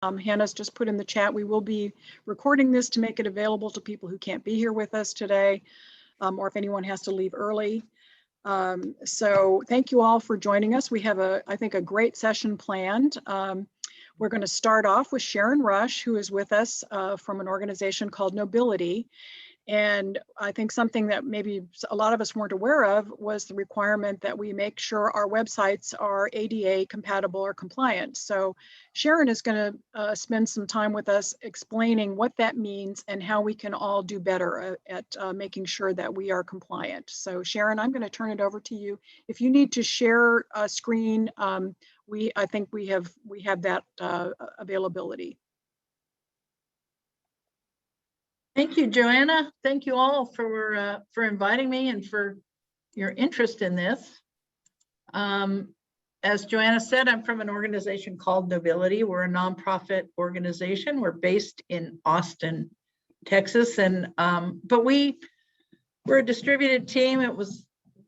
Hannah's just put in the chat, we will be recording this to make it available to people who can't be here with us today, or if anyone has to leave early. So thank you all for joining us. We have I think a great session planned. We're going to start off with Sharon Rush, who is with us from an organization called Nobility. And I think something that maybe a lot of us weren't aware of was the requirement that we make sure our websites are ADA compatible or compliant. So Sharon is going to spend some time with us explaining what that means and how we can all do better at making sure that we are compliant. So Sharon, I'm going to turn it over to you. If you need to share a screen, I think we have that availability. Thank you, Joanna. Thank you all for inviting me and for your interest in this. As Joanna said, I'm from an organization called Nobility. We're a nonprofit organization. We're based in Austin, Texas, and but we're a distributed team. It was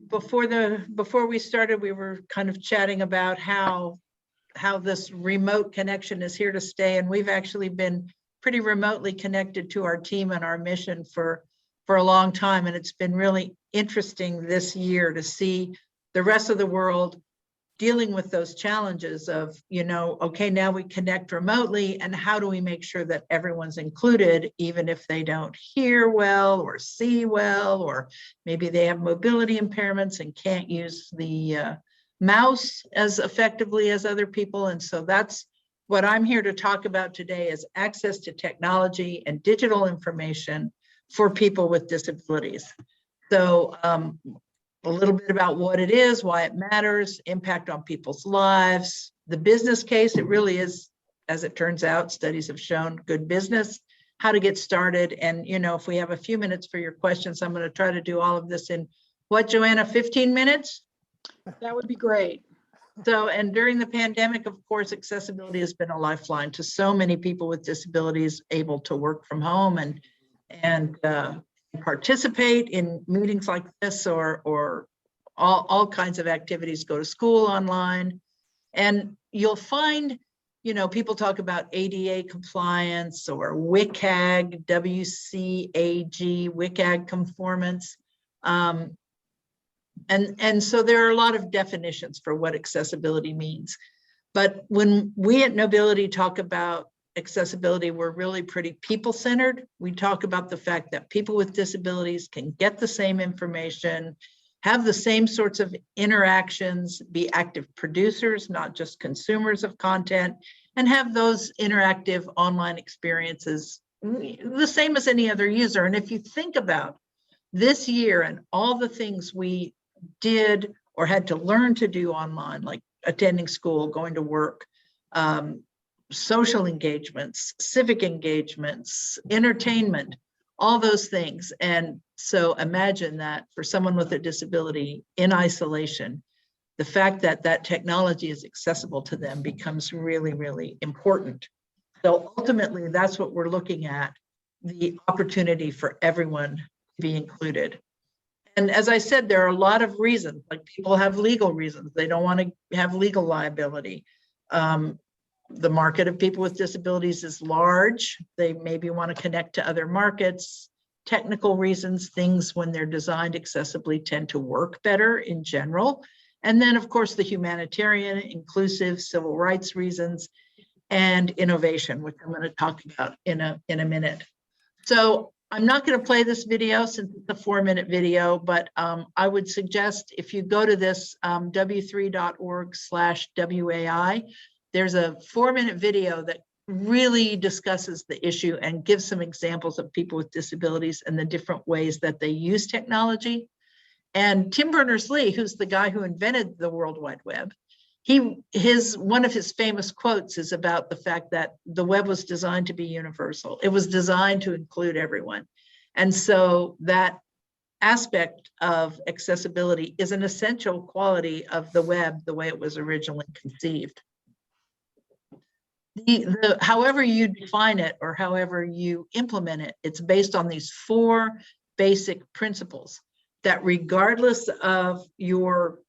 before we started, we were kind of chatting about how this remote connection is here to stay, and we've actually been pretty remotely connected to our team and our mission for a long time. And it's been really interesting this year to see the rest of the world dealing with those challenges of, okay, now we connect remotely, and how do we make sure that everyone's included, even if they don't hear well or see well, or maybe they have mobility impairments and can't use the mouse as effectively as other people. And so that's what I'm here to talk about today, is access to technology and digital information for people with disabilities. So a little bit about what it is, why it matters, impact on people's lives, the business case. It really is, as it turns out, studies have shown good business, how to get started. And, if we have a few minutes for your questions, I'm going to try to do all of this in what, Joanna, 15 minutes? That would be great. So, and during the pandemic, of course, accessibility has been a lifeline to so many people with disabilities, able to work from home and participate in meetings like this, or all kinds of activities, go to school online. And you'll find, people talk about ADA compliance or WCAG, WCAG, WCAG conformance. And so there are a lot of definitions for what accessibility means. But when we at Nobility talk about accessibility, we're really pretty people-centered. We talk about the fact that people with disabilities can get the same information, have the same sorts of interactions, be active producers, not just consumers of content, and have those interactive online experiences the same as any other user. And if you think about this year and all the things we did or had to learn to do online, like attending school, going to work, social engagements, civic engagements, entertainment, all those things. And so imagine that for someone with a disability in isolation, the fact that that technology is accessible to them becomes really, really important. So ultimately, that's what we're looking at, the opportunity for everyone to be included. And as I said, there are a lot of reasons, like people have legal reasons. They don't want to have legal liability. The market of people with disabilities is large. They maybe want to connect to other markets. Technical reasons, things when they're designed accessibly tend to work better in general. And then, of course, the humanitarian, inclusive, civil rights reasons, and innovation, which I'm going to talk about in a minute. So I'm not going to play this video since it's a 4-minute video, but I would suggest if you go to this w3.org/WAI, there's a 4-minute video that really discusses the issue and gives some examples of people with disabilities and the different ways that they use technology. And Tim Berners-Lee, who's the guy who invented the World Wide Web, one of his famous quotes is about the fact that the web was designed to be universal. It was designed to include everyone. And so that aspect of accessibility is an essential quality of the web, the way it was originally conceived. However you define it or however you implement it, it's based on these 4 basic principles that regardless of your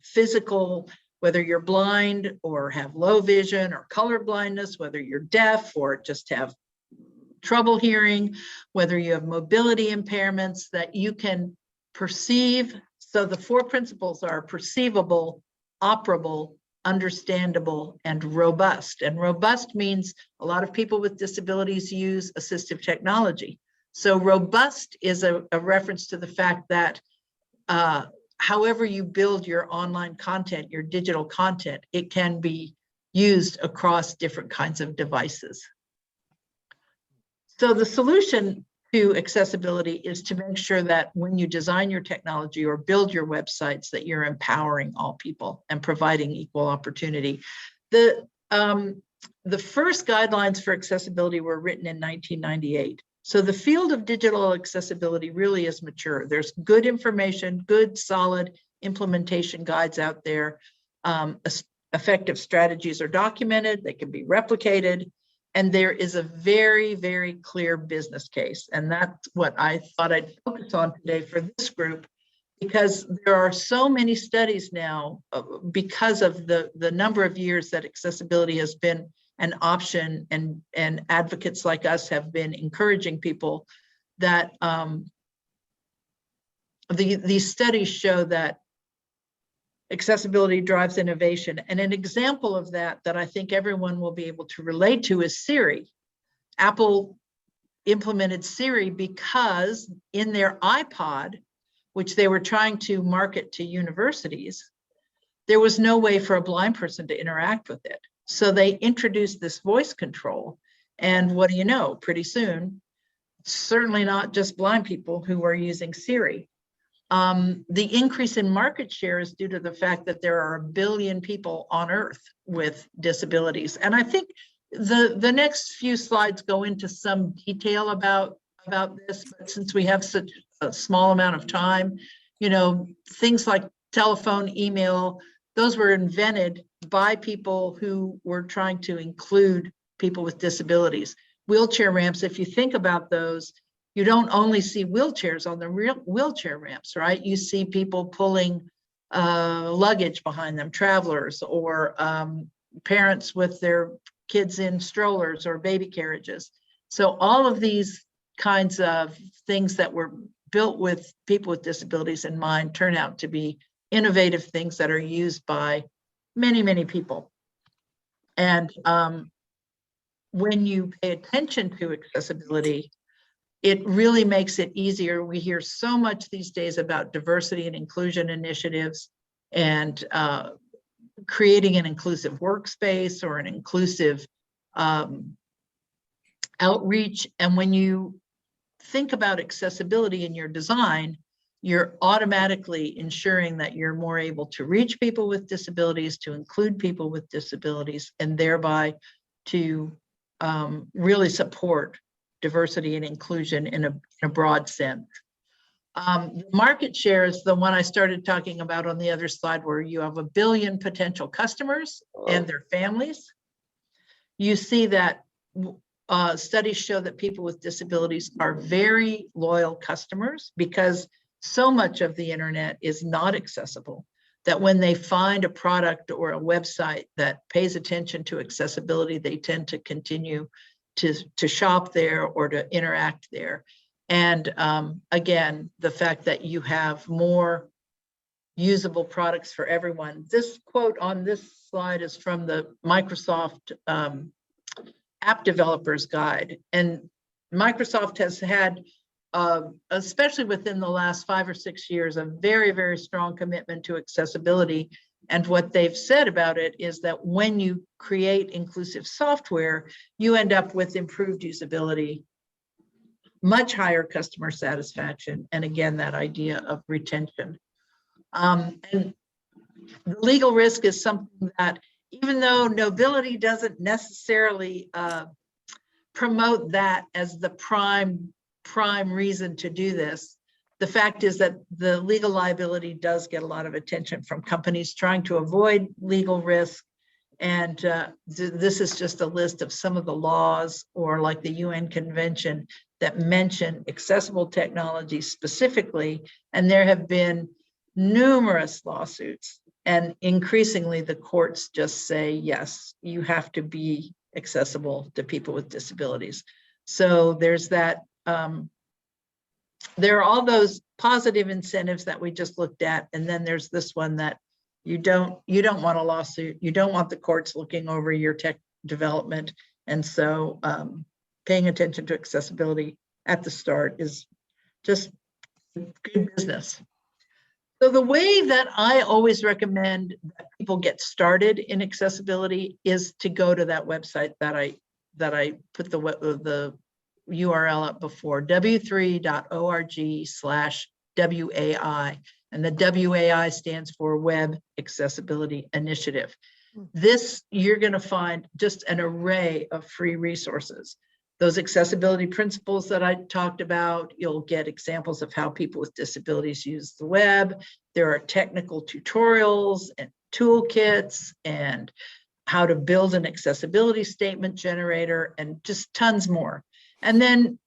physical whether you're blind or have low vision or color blindness, whether you're deaf or just have trouble hearing, whether you have mobility impairments, that you can perceive. So the 4 principles are perceivable, operable, understandable, and robust. And robust means a lot of people with disabilities use assistive technology. So robust is a reference to the fact that however you build your online content, your digital content, it can be used across different kinds of devices. So the solution to accessibility is to make sure that when you design your technology or build your websites, that you're empowering all people and providing equal opportunity. The first guidelines for accessibility were written in 1998. So the field of digital accessibility really is mature. There's good information, good, solid implementation guides out there. Effective strategies are documented, they can be replicated, and there is a very, very clear business case. And that's what I thought I'd focus on today for this group, because there are so many studies now because of the number of years that accessibility has been an option, and advocates like us have been encouraging people, that these studies show that accessibility drives innovation. And an example of that I think everyone will be able to relate to is Siri. Apple implemented Siri because in their iPod, which they were trying to market to universities, there was no way for a blind person to interact with it. So they introduced this voice control. And what do you know? Pretty soon, certainly not just blind people who are using Siri. The increase in market share is due to the fact that there are 1 billion people on Earth with disabilities. And I think the next few slides go into some detail about this, but since we have such a small amount of time, you know, things like telephone, email, those were invented by people who were trying to include people with disabilities. Wheelchair ramps, if you think about those, you don't only see wheelchairs on the real wheelchair ramps, right? You see people pulling luggage behind them, travelers, or parents with their kids in strollers or baby carriages. So all of these kinds of things that were built with people with disabilities in mind turn out to be innovative things that are used by many, many people. And when you pay attention to accessibility, it really makes it easier. We hear so much these days about diversity and inclusion initiatives and creating an inclusive workspace or an inclusive outreach. And when you think about accessibility in your design, you're automatically ensuring that you're more able to reach people with disabilities, to include people with disabilities, and thereby to really support diversity and inclusion in a broad sense. The market share is the one I started talking about on the other slide, where you have 1 billion potential customers and their families. You see that studies show that people with disabilities are very loyal customers, because so much of the internet is not accessible, that when they find a product or a website that pays attention to accessibility, they tend to continue to shop there or to interact there. And again, the fact that you have more usable products for everyone. This quote on this slide is from the Microsoft App Developers Guide. And Microsoft has had, especially within the last 5 or 6 years, a very, very strong commitment to accessibility. And what they've said about it is that when you create inclusive software, you end up with improved usability, much higher customer satisfaction, and again, that idea of retention. And the legal risk is something that, even though Knowbility doesn't necessarily promote that as the prime reason to do this, the fact is that the legal liability does get a lot of attention from companies trying to avoid legal risk. And this is just a list of some of the laws, or like the UN Convention, that mention accessible technology specifically. And there have been numerous lawsuits And increasingly, the courts just say, yes, you have to be accessible to people with disabilities. So there's that, there are all those positive incentives that we just looked at. And then there's this one that you don't want a lawsuit. You don't want the courts looking over your tech development. And so paying attention to accessibility at the start is just good business. So the way that I always recommend that people get started in accessibility is to go to that website that I put the URL up before, w3.org/WAI. And the WAI stands for Web Accessibility Initiative. This, you're going to find just an array of free resources. Those accessibility principles that I talked about, you'll get examples of how people with disabilities use the web. There are technical tutorials and toolkits and how to build an accessibility statement generator and just tons more. And then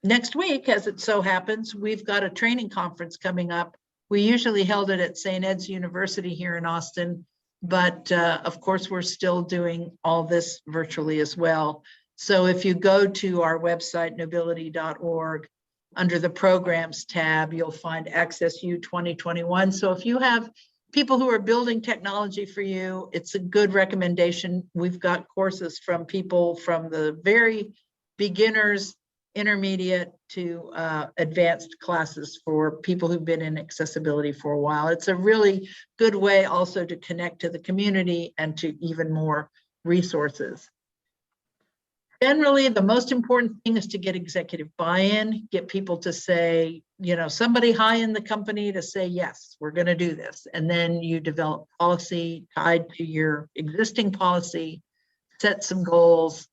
next week, as it so happens, we've got a training conference coming up. We usually held it at St. Ed's University here in Austin, but of course, we're still doing all this virtually as well. So if you go to our website, nobility.org, under the programs tab, you'll find Access U 2021. So if you have people who are building technology for you, it's a good recommendation. We've got courses from people from the very beginners, intermediate to advanced classes for people who've been in accessibility for a while. It's a really good way also to connect to the community and to even more resources. Generally, the most important thing is to get executive buy-in, get people to say, you know, somebody high in the company to say, yes, we're going to do this. And then you develop policy tied to your existing policy, set some goals.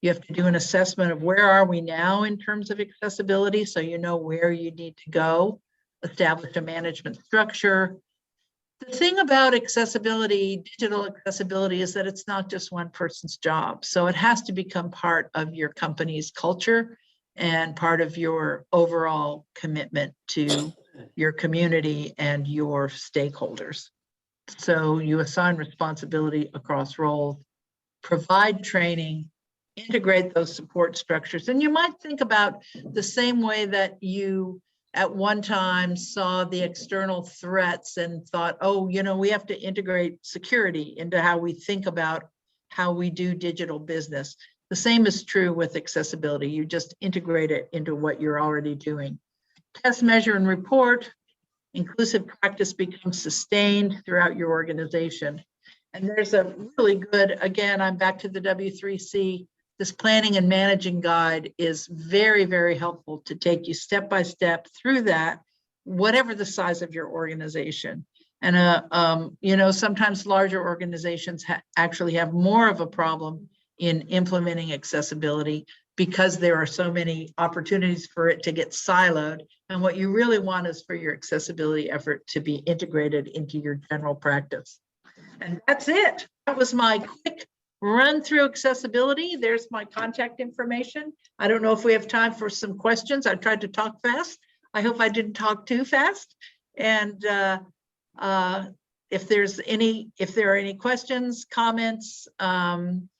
You have to do an assessment of where are we now in terms of accessibility, so you know where you need to go, establish a management structure. The thing about accessibility, digital accessibility, is that it's not just one person's job. So it has to become part of your company's culture and part of your overall commitment to your community and your stakeholders. So you assign responsibility across roles, provide training, integrate those support structures. And you might think about the same way that you at one time saw the external threats and thought, oh, you know, we have to integrate security into how we think about how we do digital business. The same is true with accessibility. You just integrate it into what you're already doing. Test, measure, and report. Inclusive practice becomes sustained throughout your organization. And there's a really good, again, I'm back to the W3C. This planning and managing guide is very, very helpful to take you step by step through that, whatever the size of your organization. And you know, sometimes larger organizations actually have more of a problem in implementing accessibility because there are so many opportunities for it to get siloed. And what you really want is for your accessibility effort to be integrated into your general practice. And that's it. That was my quick run through accessibility. There's my contact information. I don't know if we have time for some questions. I tried to talk fast. I hope I didn't talk too fast. And if there are any questions, comments, I'm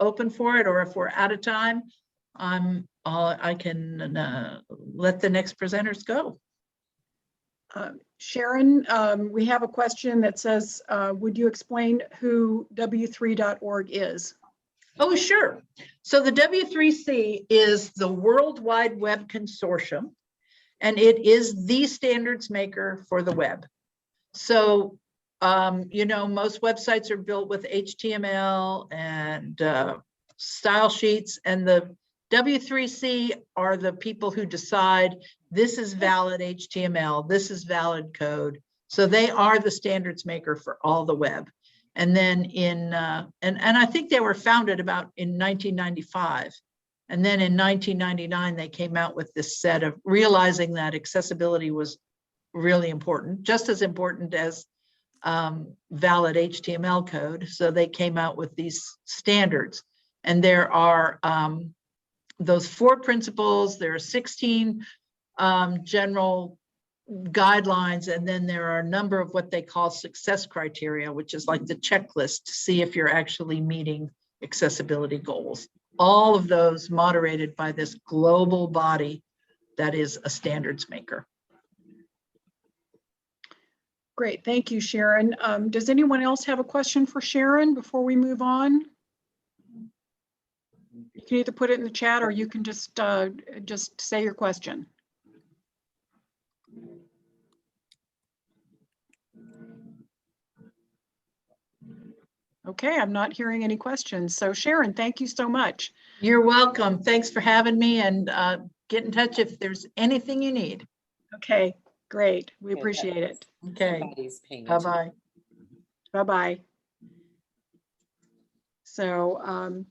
open for it. Or if we're out of time, I can let the next presenters go. Sharon, we have a question that says, would you explain who W3.org is? Oh, sure. So the W3C is the World Wide Web Consortium, and it is the standards maker for the web. So, you know, most websites are built with HTML and style sheets, and the W3C are the people who decide this is valid HTML, this is valid code. So they are the standards maker for all the web. And then in, and I think they were founded about in 1995. And then in 1999, they came out with this set of realizing that accessibility was really important, just as important as valid HTML code. So they came out with these standards. And there are those 4 principles. There are 16 general guidelines, and then there are a number of what they call success criteria, which is like the checklist to see if you're actually meeting accessibility goals. All of those moderated by this global body that is a standards maker. Great, thank you, Sharon. Does anyone else have a question for Sharon before we move on? You can either put it in the chat or you can just say your question. Okay, I'm not hearing any questions. So Sharon, thank you so much. You're welcome. Thanks for having me, and get in touch if there's anything you need. Okay, great. We appreciate it. Okay. Bye-bye. Bye-bye. So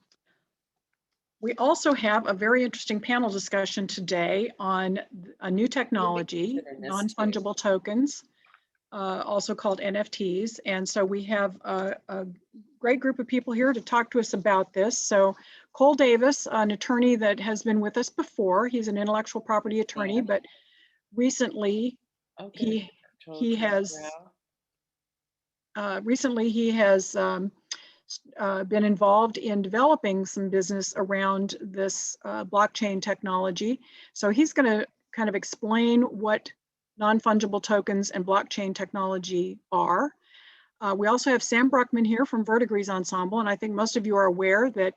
we also have a very interesting panel discussion today on a new technology, non-fungible tokens, also called NFTs. And so we have a great group of people here to talk to us about this. So Cole Davis, an attorney that has been with us before, he's an intellectual property attorney, but recently he has been involved in developing some business around this blockchain technology. So he's going to kind of explain what non-fungible tokens and blockchain technology are. We also have Sam Bruckman here from Verdigrease Ensemble, and I think most of you are aware that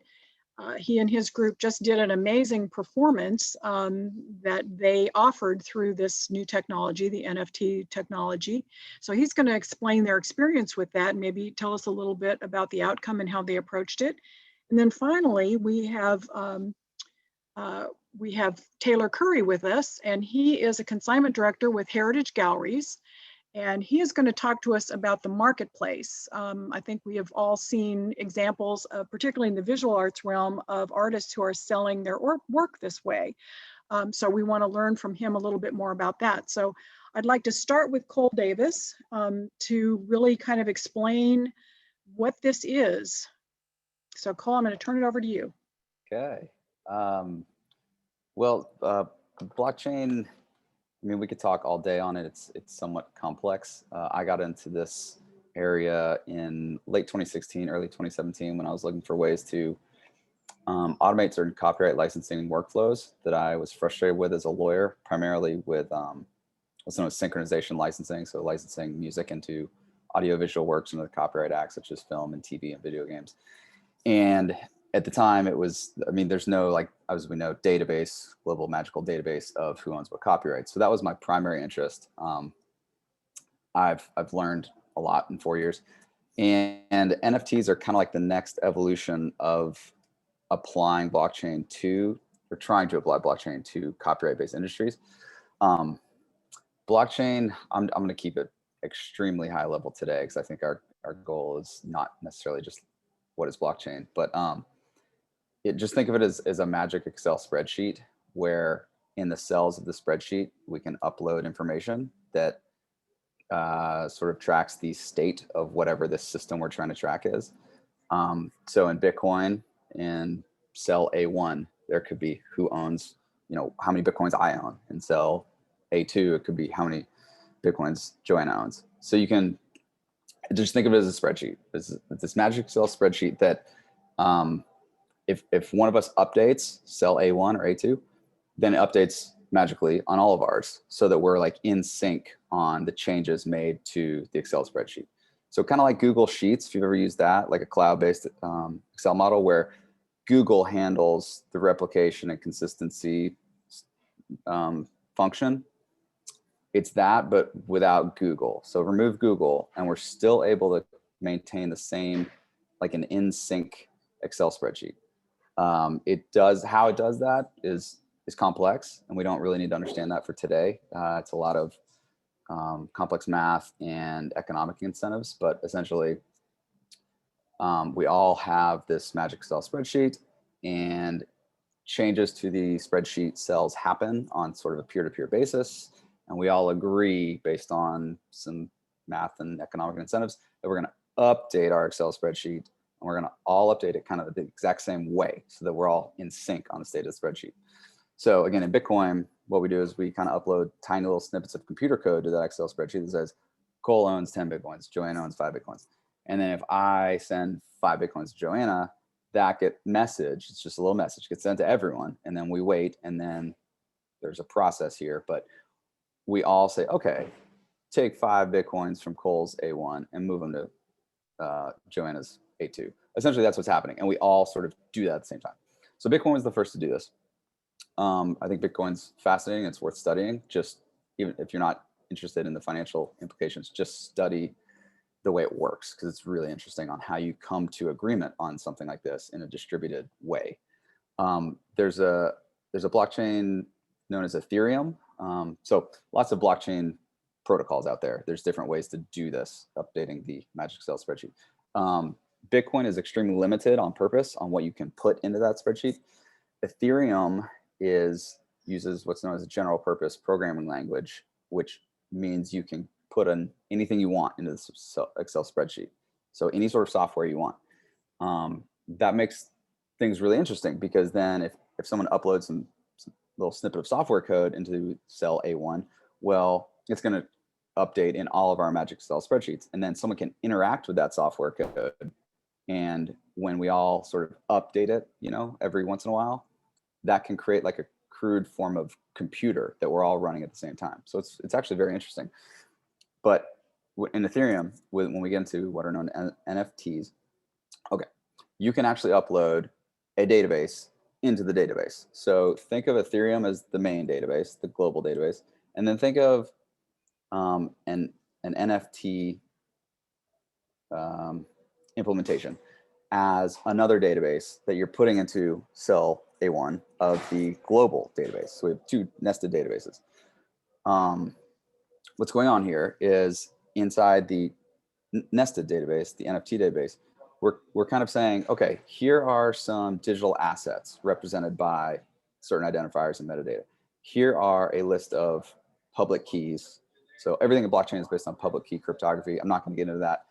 he and his group just did an amazing performance that they offered through this new technology, the NFT technology. So he's going to explain their experience with that and maybe tell us a little bit about the outcome and how they approached it. And then finally, we have Taylor Curry with us, and he is a consignment director with Heritage Galleries. And he is going to talk to us about the marketplace. I think we have all seen examples, particularly in the visual arts realm, of artists who are selling their work this way. So we want to learn from him a little bit more about that. So I'd like to start with Cole Davis to really kind of explain what this is. So Cole, I'm going to turn it over to you. Okay. Blockchain, I mean, we could talk all day on it. It's somewhat complex. I got into this area in late 2016, early 2017, when I was looking for ways to automate certain copyright licensing workflows that I was frustrated with as a lawyer, primarily with what's known as synchronization licensing. So licensing music into audiovisual works under the Copyright Act, such as film and TV and video games. And at the time, it was, I mean, there's no, like, as we know, database, global magical database of who owns what copyright. So that was my primary interest. I've learned a lot in 4 years. And NFTs are kind of like the next evolution of applying blockchain to, or trying to apply blockchain to copyright-based industries. Blockchain, I'm going to keep it extremely high level today, because I think our goal is not necessarily just what is blockchain, but just think of it as a magic Excel spreadsheet, where in the cells of the spreadsheet, we can upload information that sort of tracks the state of whatever this system we're trying to track is. So in Bitcoin, in cell A1, there could be who owns, how many Bitcoins I own. In cell A2, it could be how many Bitcoins Joanna owns. So you can just think of it as a spreadsheet. It's this magic Excel spreadsheet that if one of us updates cell A1 or A2, then it updates magically on all of ours, so that we're like in sync on the changes made to the Excel spreadsheet. So kind of like Google Sheets, if you've ever used that, like a cloud-based Excel model, where Google handles the replication and consistency function. It's that, but without Google. So remove Google, and we're still able to maintain the same, like an in sync Excel spreadsheet. How it does that is complex, and we don't really need to understand that for today. It's a lot of complex math and economic incentives, but essentially we all have this magic Excel spreadsheet, and changes to the spreadsheet cells happen on sort of a peer-to-peer basis. And we all agree, based on some math and economic incentives, that we're going to update our Excel spreadsheet, and we're going to all update it kind of the exact same way, so that we're all in sync on the state of the spreadsheet. So again, in Bitcoin, what we do is we kind of upload tiny little snippets of computer code to that Excel spreadsheet that says Cole owns 10 Bitcoins, Joanna owns 5 Bitcoins. And then if I send 5 Bitcoins to Joanna, that message, it's just a little message, gets sent to everyone. And then we wait, and then there's a process here, but we all say, okay, take 5 Bitcoins from Cole's A1 and move them to Joanna's A2. Essentially, that's what's happening. And we all sort of do that at the same time. So Bitcoin was the first to do this. I think Bitcoin's fascinating. It's worth studying. Just even if you're not interested in the financial implications, just study the way it works, because it's really interesting on how you come to agreement on something like this in a distributed way. There's a blockchain known as Ethereum. So lots of blockchain protocols out there. There's different ways to do this, updating the Magic Excel spreadsheet. Bitcoin is extremely limited on purpose on what you can put into that spreadsheet. Ethereum uses what's known as a general purpose programming language, which means you can put in anything you want into this Excel spreadsheet. So any sort of software you want. That makes things really interesting, because then if someone uploads some little snippet of software code into cell A1, well, it's going to update in all of our Magic Excel spreadsheets. And then someone can interact with that software code. And when we all sort of update it, every once in a while, that can create like a crude form of computer that we're all running at the same time. So it's actually very interesting. But in Ethereum, when we get into what are known as NFTs, okay, you can actually upload a database into the database. So think of Ethereum as the main database, the global database, and then think of an NFT implementation as another database that you're putting into cell A1 of the global database. So we have 2 nested databases. What's going on here is inside the nested database, the NFT database, we're kind of saying, okay, here are some digital assets represented by certain identifiers and metadata. Here are a list of public keys. So everything in blockchain is based on public key cryptography. I'm not going to get into that.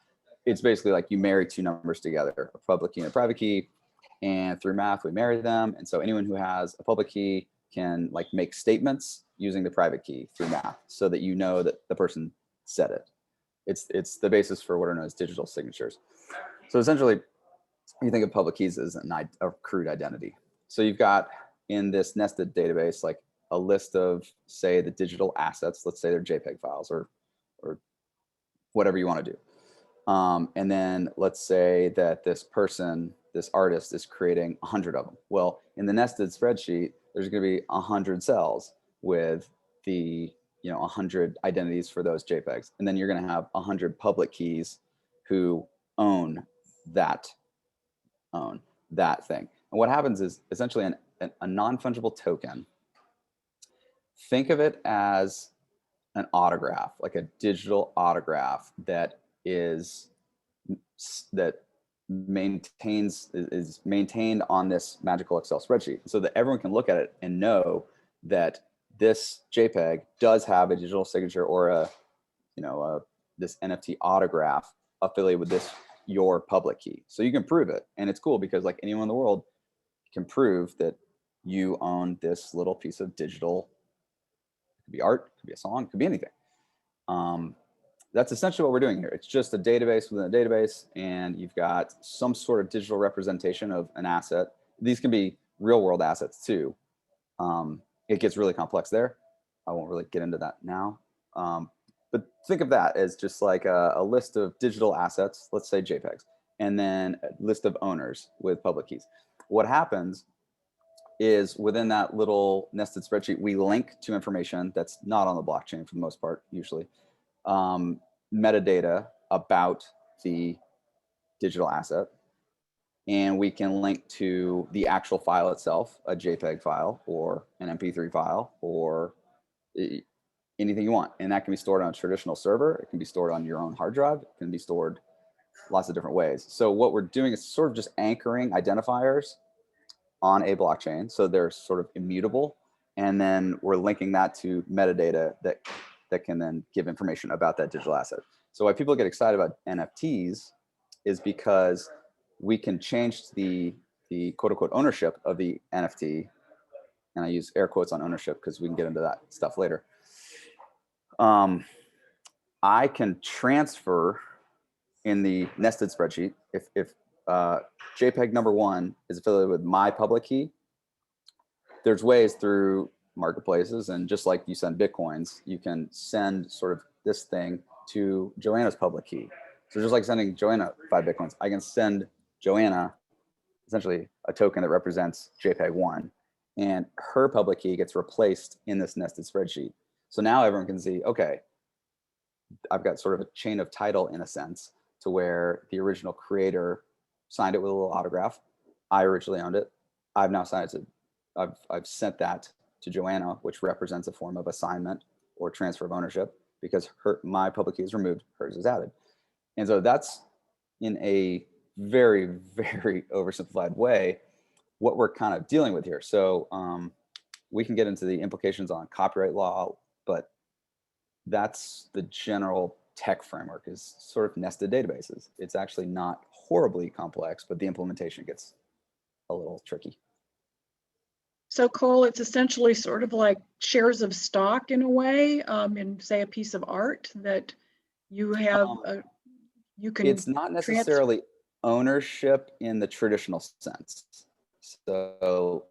It's basically like you marry 2 numbers together, a public key and a private key, and through math we marry them. And so anyone who has a public key can like make statements using the private key through math, so that you know that the person said it. It's the basis for what are known as digital signatures. So essentially, you think of public keys as a crude identity. So you've got in this nested database like a list of, say, the digital assets. Let's say they're JPEG files or whatever you want to do. And then let's say that this artist is creating 100 of them. Well, in the nested spreadsheet, there's going to be 100 cells with the 100 identities for those JPEGs. And then you're going to have 100 public keys who own that thing. And what happens is essentially a non-fungible token. Think of it as an autograph, like a digital autograph that is maintained on this magical Excel spreadsheet, so that everyone can look at it and know that this JPEG does have a digital signature or this NFT autograph affiliated with your public key. So you can prove it, and it's cool because like anyone in the world can prove that you own this little piece of digital. It could be art, it could be a song, it could be anything. That's essentially what we're doing here. It's just a database within a database, and you've got some sort of digital representation of an asset. These can be real world assets too. It gets really complex there. I won't really get into that now. But think of that as just like a list of digital assets, let's say JPEGs, and then a list of owners with public keys. What happens is within that little nested spreadsheet, we link to information that's not on the blockchain for the most part, usually. Metadata about the digital asset, and we can link to the actual file itself, a JPEG file or an MP3 file or anything you want. And that can be stored on a traditional server. It can be stored on your own hard drive. It can be stored lots of different ways. So what we're doing is sort of just anchoring identifiers on a blockchain, so they're sort of immutable, and then we're linking that to metadata that can then give information about that digital asset. So why people get excited about NFTs is because we can change the quote unquote ownership of the NFT and I use air quotes on ownership because we can get into that stuff later. I can transfer in the nested spreadsheet. If JPEG number 1 is affiliated with my public key, there's ways through marketplaces, and just like you send Bitcoins, you can send sort of this thing to Joanna's public key. So just like sending Joanna 5 Bitcoins, I can send Joanna essentially a token that represents JPEG 1, and her public key gets replaced in this nested spreadsheet. So now everyone can see, okay, I've got sort of a chain of title in a sense, to where the original creator signed it with a little autograph. I originally owned it. I've now signed it to, I've sent that to Joanna, which represents a form of assignment or transfer of ownership, because my public key is removed, hers is added. And so that's, in a very, very oversimplified way, what we're kind of dealing with here. So we can get into the implications on copyright law, but that's the general tech framework, is sort of nested databases. It's actually not horribly complex, but the implementation gets a little tricky. So Cole, it's essentially sort of like shares of stock in a way, in say a piece of art that you have, you can. It's not necessarily ownership in the traditional sense. So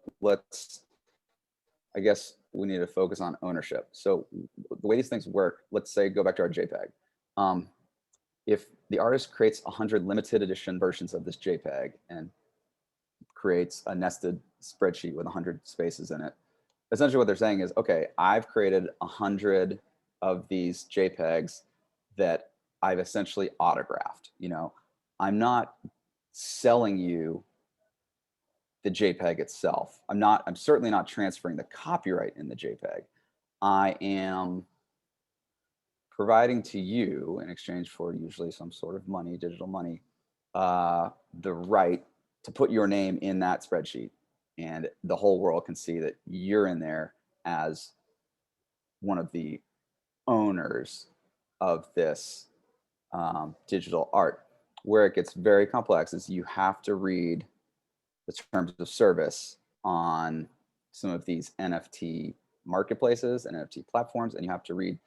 I guess we need to focus on ownership. So the way these things work, let's say, go back to our JPEG. If the artist creates 100 limited edition versions of this JPEG and creates a nested spreadsheet with 100 spaces in it, essentially what they're saying is, okay, I've created 100 of these JPEGs that I've essentially autographed. You know, I'm not selling you the JPEG itself. I'm certainly not transferring the copyright in the JPEG. I am providing to you, in exchange for usually some sort of money, digital money, the right to put your name in that spreadsheet. And the whole world can see that you're in there as one of the owners of this digital art. Where it gets very complex is you have to read the terms of service on some of these NFT marketplaces and NFT platforms, and you have to read.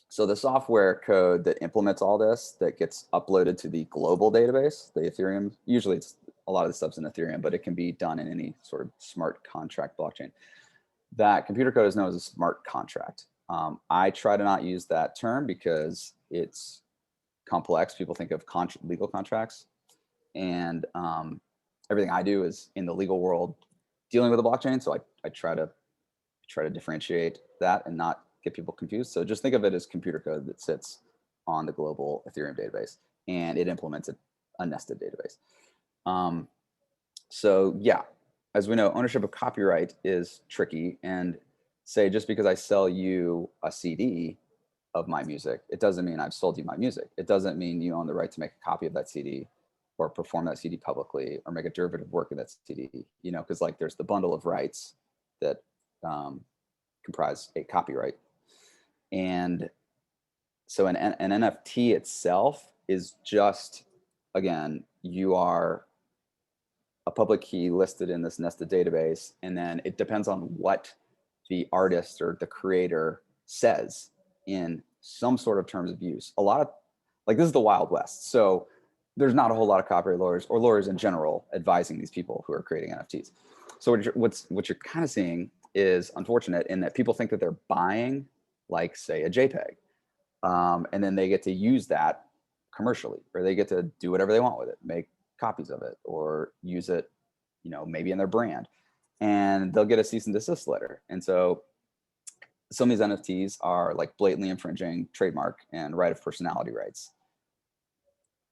So the software code that implements all this, that gets uploaded to the global database, the Ethereum, usually it's a lot of the stuff's in Ethereum, but it can be done in any sort of smart contract blockchain. That computer code is known as a smart contract. I try to not use that term because it's complex. People think of legal contracts, and everything I do is in the legal world dealing with the blockchain. So I try to differentiate that and not get people confused. So just think of it as computer code that sits on the global Ethereum database, and it implements a nested database. So yeah, as we know, ownership of copyright is tricky. And say, just because I sell you a CD of my music, it doesn't mean I've sold you my music. It doesn't mean you own the right to make a copy of that CD or perform that CD publicly or make a derivative work of that CD, you know, because like there's the bundle of rights that comprise a copyright. And so an NFT itself is just, again, you are a public key listed in this nested database, and then it depends on what the artist or the creator says in some sort of terms of use. A lot of, like, this is the Wild West. So there's not a whole lot of copyright lawyers or lawyers in general advising these people who are creating NFTs. So what you're kind of seeing is unfortunate in that people think that they're buying, like, say, a JPEG, and then they get to use that commercially, or they get to do whatever they want with it, make copies of it, or use it, you know, maybe in their brand, and they'll get a cease and desist letter. And so some of these NFTs are like blatantly infringing trademark and right of personality rights.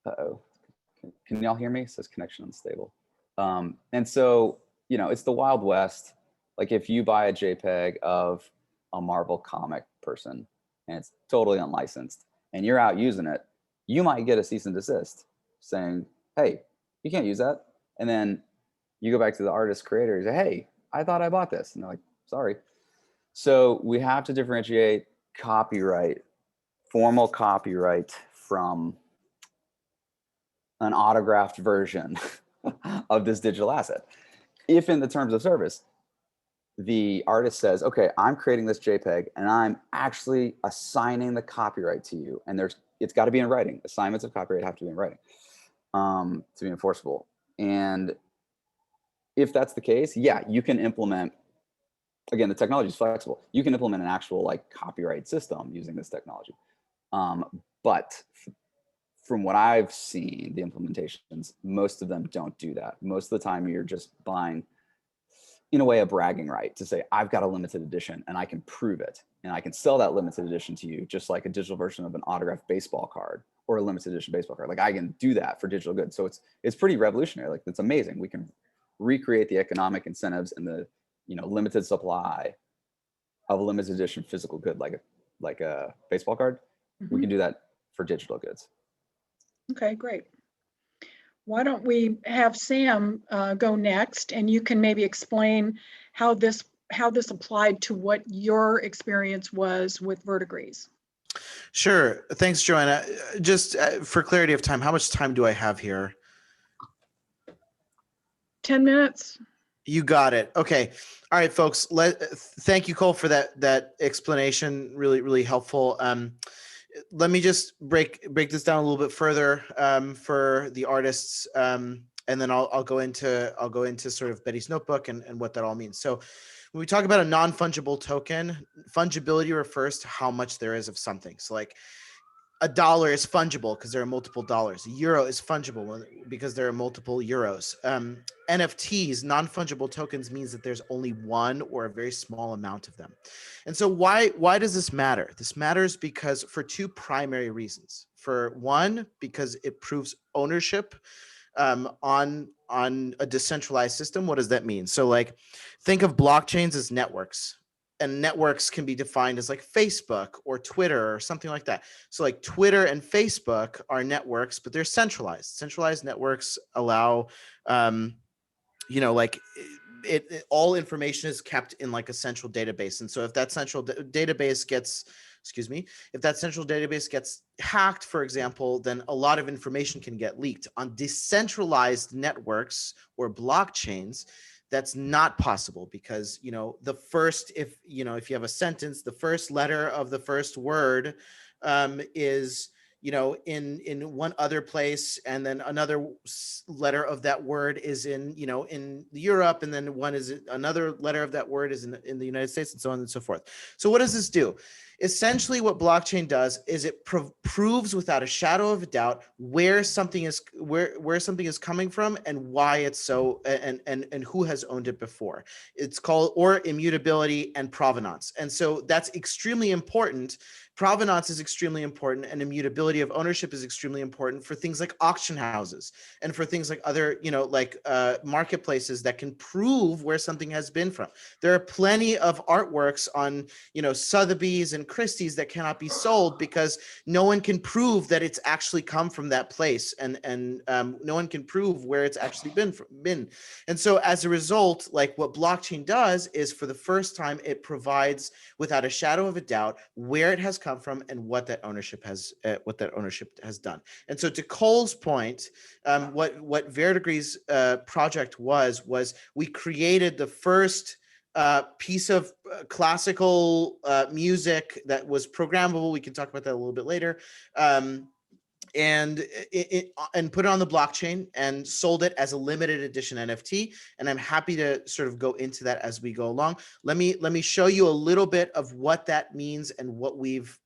Uh-oh, can y'all hear me? It says connection unstable. And so, you know, it's the Wild West. Like, if you buy a JPEG of a Marvel comic person and it's totally unlicensed and you're out using it, you might get a cease and desist saying, hey, you can't use that. And then you go back to the artist creator and say, hey, I thought I bought this. And they're like, sorry. So we have to differentiate copyright, formal copyright, from an autographed version of this digital asset. If in the terms of service, the artist says, okay, I'm creating this JPEG and I'm actually assigning the copyright to you. And it's got to be in writing. Assignments of copyright have to be in writing to be enforceable. And if that's the case, yeah, you can implement, again, the technology is flexible. You can implement an actual like copyright system using this technology. But from what I've seen, the implementations, most of them don't do that. Most of the time you're just buying, in a way, a bragging right to say, I've got a limited edition and I can prove it. And I can sell that limited edition to you, just like a digital version of an autographed baseball card or a limited edition baseball card. Like I can do that for digital goods. So it's pretty revolutionary. Like it's amazing. We can recreate the economic incentives and the, limited supply of a limited edition physical good, like a baseball card. We can do that for digital goods. Okay, great. Why don't we have Sam go next, and you can maybe explain how this applied to what your experience was with verdigris. Sure. Thanks, Joanna. Just for clarity of time, how much time do I have here? 10 minutes. You got it. Okay. All right, folks. Thank you, Cole, for that explanation. Really, really helpful. Let me just break this down a little bit further for the artists, and then I'll go into sort of Betty's notebook and what that all means. So when we talk about a non-fungible token, fungibility refers to how much there is of something. So like $1 is fungible because there are multiple dollars. A euro is fungible because there are multiple euros. NFTs, non-fungible tokens, means that there's only one or a very small amount of them. And so why does this matter? This matters because for two primary reasons. For one, because it proves ownership on a decentralized system. What does that mean? So like think of blockchains as networks. And networks can be defined as like Facebook or Twitter or something like that. So like Twitter and Facebook are networks, but they're centralized. Centralized networks allow, like all information is kept in like a central database. And so if that central database gets, if that central database gets hacked, for example, then a lot of information can get leaked. On decentralized networks or blockchains, that's not possible because, the first, if you have a sentence, the first letter of the first word is, in one other place, and then another letter of that word is in Europe, and then another letter of that word is in the United States, and so on and so forth. So what does this do? Essentially, what blockchain does is it proves without a shadow of a doubt where something is coming from and why it's so, and who has owned it before. It's called immutability and provenance, and so that's extremely important. Provenance is extremely important, and immutability of ownership is extremely important for things like auction houses and for things like other, marketplaces that can prove where something has been from. There are plenty of artworks on, Sotheby's and Christie's that cannot be sold because no one can prove that it's actually come from that place, and no one can prove where it's actually been. And so as a result, like what blockchain does is for the first time, it provides without a shadow of a doubt where it has come from and what that ownership has done. And so to Cole's point, what Verdigris project was we created the first piece of classical music that was programmable. We can talk about that a little bit later. And put it on the blockchain and sold it as a limited edition NFT. And I'm happy to sort of go into that as we go along. Let me show you a little bit of what that means and what we've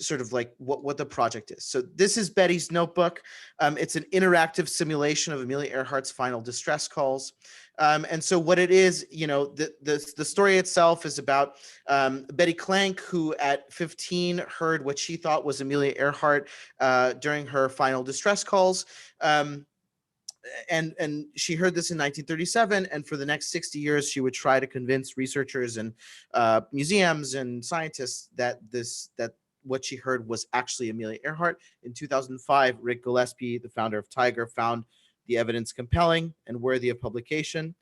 sort of like what the project is. So this is Betty's notebook. It's an interactive simulation of Amelia Earhart's final distress calls. And so what it is, the story itself is about Betty Clank, who at 15 heard what she thought was Amelia Earhart during her final distress calls. And she heard this in 1937, and for the next 60 years, she would try to convince researchers and museums and scientists that what she heard was actually Amelia Earhart. In 2005, Rick Gillespie, the founder of Tiger, found the evidence compelling and worthy of publication.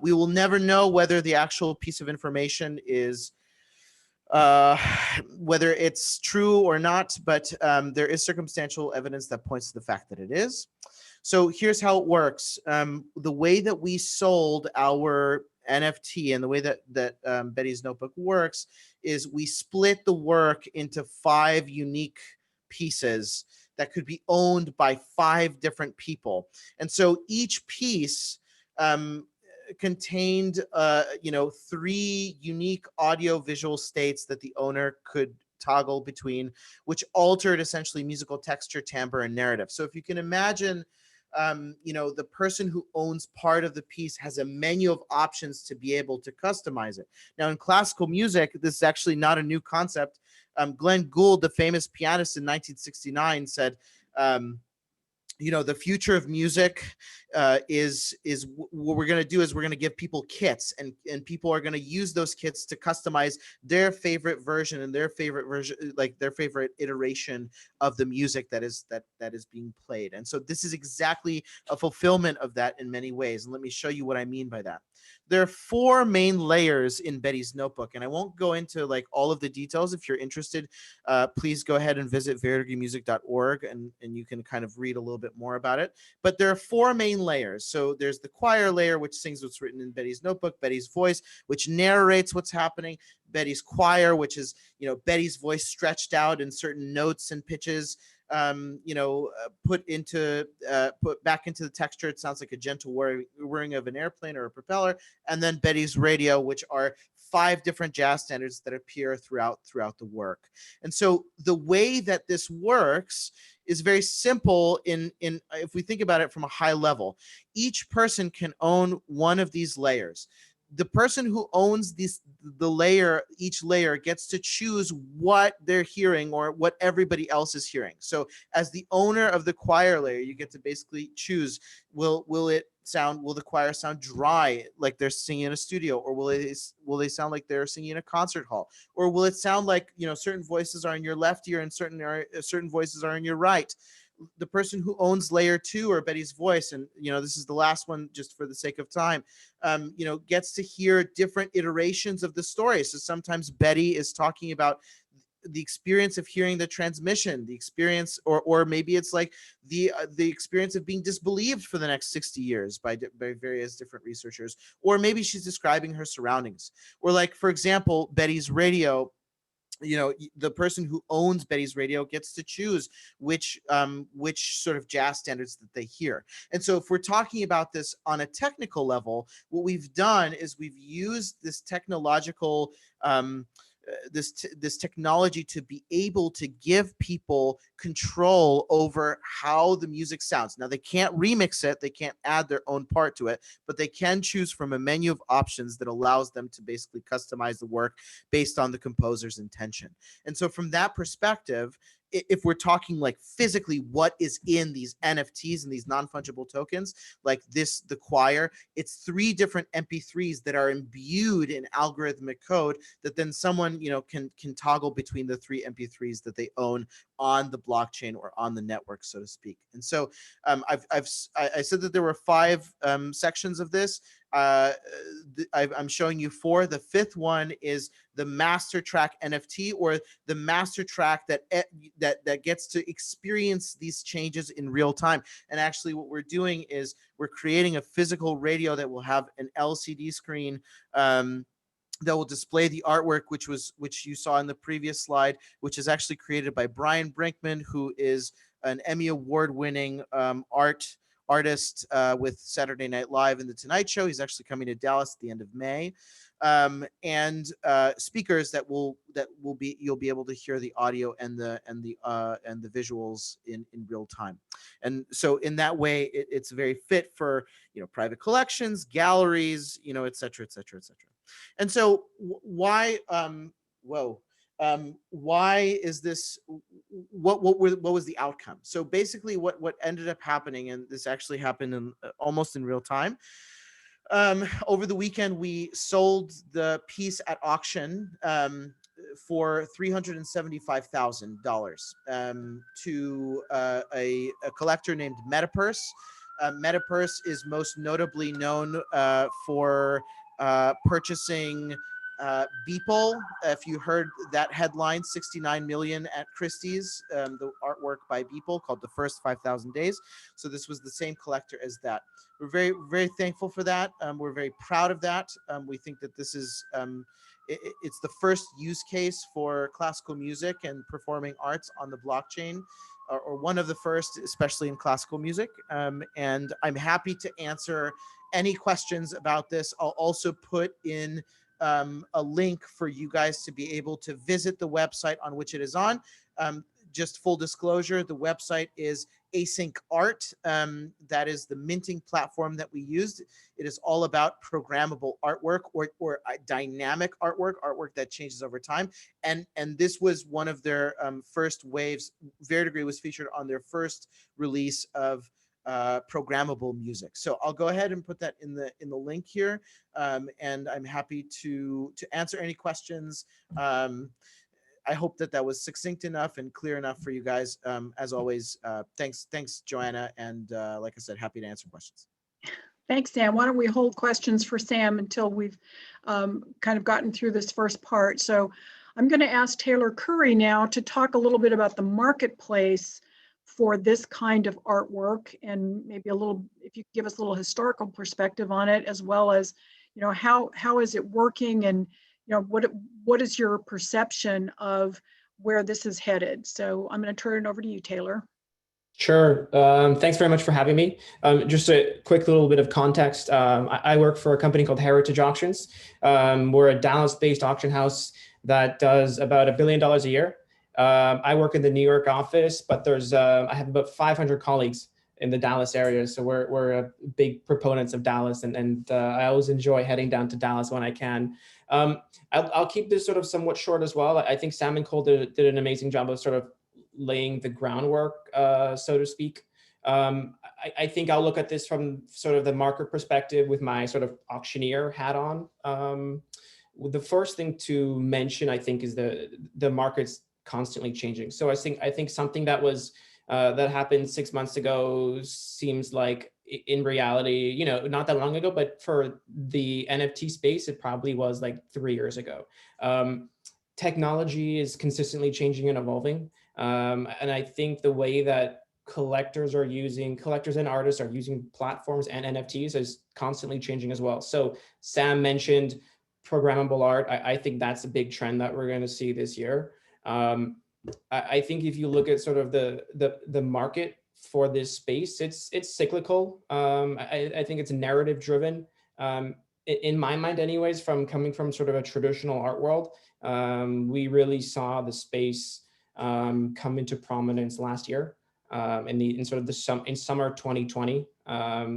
We will never know whether the actual piece of information is whether it's true or not, but there is circumstantial evidence that points to the fact that it is. So here's how it works. The way that we sold our NFT and the way that Betty's Notebook works is we split the work into 5 unique pieces that could be owned by 5 different people. And so each piece contained 3 unique audio visual states that the owner could toggle between, which altered essentially musical texture, timbre, and narrative. So if you can imagine, the person who owns part of the piece has a menu of options to be able to customize it. Now, in classical music, this is actually not a new concept. Glenn Gould, the famous pianist in 1969, said, the future of music is what we're going to do is we're going to give people kits, and people are going to use those kits to customize their favorite version and their favorite version, like their favorite iteration of the music that is being played. And so this is exactly a fulfillment of that in many ways. And let me show you what I mean by that. There are 4 main layers in Betty's Notebook, and I won't go into like all of the details. If you're interested, please go ahead and visit veritymusic.org, and you can kind of read a little bit more about it. But there are 4 main layers. So there's the choir layer, which sings what's written in Betty's Notebook, Betty's voice, which narrates what's happening, Betty's choir, which is, Betty's voice stretched out in certain notes and pitches, put back into the texture. It sounds like a gentle whirring of an airplane or a propeller. And then Betty's radio, which are 5 different jazz standards that appear throughout the work. And so the way that this works is very simple in if we think about it from a high level. Each person can own one of these layers. The person who owns each layer gets to choose what they're hearing or what everybody else is hearing. So as the owner of the choir layer, you get to basically choose, will the choir sound dry, like they're singing in a studio, or will they sound like they're singing in a concert hall, or will it sound like, certain voices are in your left ear and certain voices are in your right? The person who owns layer 2, or Betty's voice, and this is the last one just for the sake of time, gets to hear different iterations of the story. So sometimes Betty is talking about the experience of hearing the transmission, the experience, or maybe it's like the experience of being disbelieved for the next 60 years by various different researchers, or maybe she's describing her surroundings, or like, for example, Betty's radio. The person who owns Betty's radio gets to choose which sort of jazz standards that they hear. And so if we're talking about this on a technical level, what we've done is we've used this technological this technology to be able to give people control over how the music sounds. Now, they can't remix it, they can't add their own part to it, but they can choose from a menu of options that allows them to basically customize the work based on the composer's intention. And so from that perspective, if we're talking like physically what is in these NFTs and these non-fungible tokens, like the choir, it's 3 different MP3s that are imbued in algorithmic code that then someone, can toggle between the 3 MP3s that they own on the blockchain or on the network, so to speak. And so I said that there were 5 sections of this. I'm showing you 4. The 5th one is the master track NFT, or the master track that gets to experience these changes in real time. And actually what we're doing is we're creating a physical radio that will have an LCD screen that will display the artwork, which you saw in the previous slide, which is actually created by Brian Brinkman, who is an Emmy Award-winning artist with Saturday Night Live and The Tonight Show. He's actually coming to Dallas at the end of May, and speakers you'll be able to hear the audio and the visuals in real time. And so in that way, it's very fit for private collections, galleries, et cetera, et cetera, et cetera. And so why is this, what was the outcome? So basically what ended up happening, and this actually happened in almost in real time, over the weekend we sold the piece at auction for $375,000 to a collector named Metapurse. Metapurse is most notably known for purchasing Beeple, if you heard that headline, 69 million at Christie's, the artwork by Beeple called The First 5,000 Days. So this was the same collector as that. We're very, very thankful for that. We're very proud of that. We think that this is, it's the first use case for classical music and performing arts on the blockchain, or one of the first, especially in classical music. And I'm happy to answer any questions about this. I'll also put in a link for you guys to be able to visit the website on which it is on. Just full disclosure, the website is Async Art. That is the minting platform that we used. It is all about programmable artwork, or dynamic artwork that changes over time. And this was one of their first waves. Veridegree was featured on their first release of programmable music. So I'll go ahead and put that in the link here, and I'm happy to answer any questions. I hope that was succinct enough and clear enough for you guys. As always, thanks, Joanna, and like I said, happy to answer questions. Thanks, Sam. Why don't we hold questions for Sam until we've kind of gotten through this first part. So I'm going to ask Taylor Curry now to talk a little bit about the marketplace for this kind of artwork, and maybe a little, if you could give us a little historical perspective on it, as well as, you know, how is it working, and, you know, what is your perception of where this is headed? So I'm going to turn it over to you, Taylor. Sure. Thanks very much for having me. Just a quick little bit of context. I work for a company called Heritage Auctions. We're a Dallas-based auction house that does about $1 billion a year. I work in the New York office, but I have about 500 colleagues in the Dallas area. So we're big proponents of Dallas, and I always enjoy heading down to Dallas when I can. I'll keep this sort of somewhat short as well. I think Sam and Cole did an amazing job of sort of laying the groundwork, so to speak. I think I'll look at this from sort of the market perspective with my sort of auctioneer hat on. The first thing to mention, I think, is the market's constantly changing. So I think something that was that happened 6 months ago seems like, in reality, you know, not that long ago, but for the NFT space, it probably was like 3 years ago. Technology is consistently changing and evolving. And I think the way that collectors and artists are using platforms and NFTs is constantly changing as well. So Sam mentioned programmable art. I think that's a big trend that we're going to see this year. I think if you look at sort of the market for this space, it's cyclical. I think it's narrative driven. In my mind anyways, coming from sort of a traditional art world, we really saw the space come into prominence last year. In summer 2020,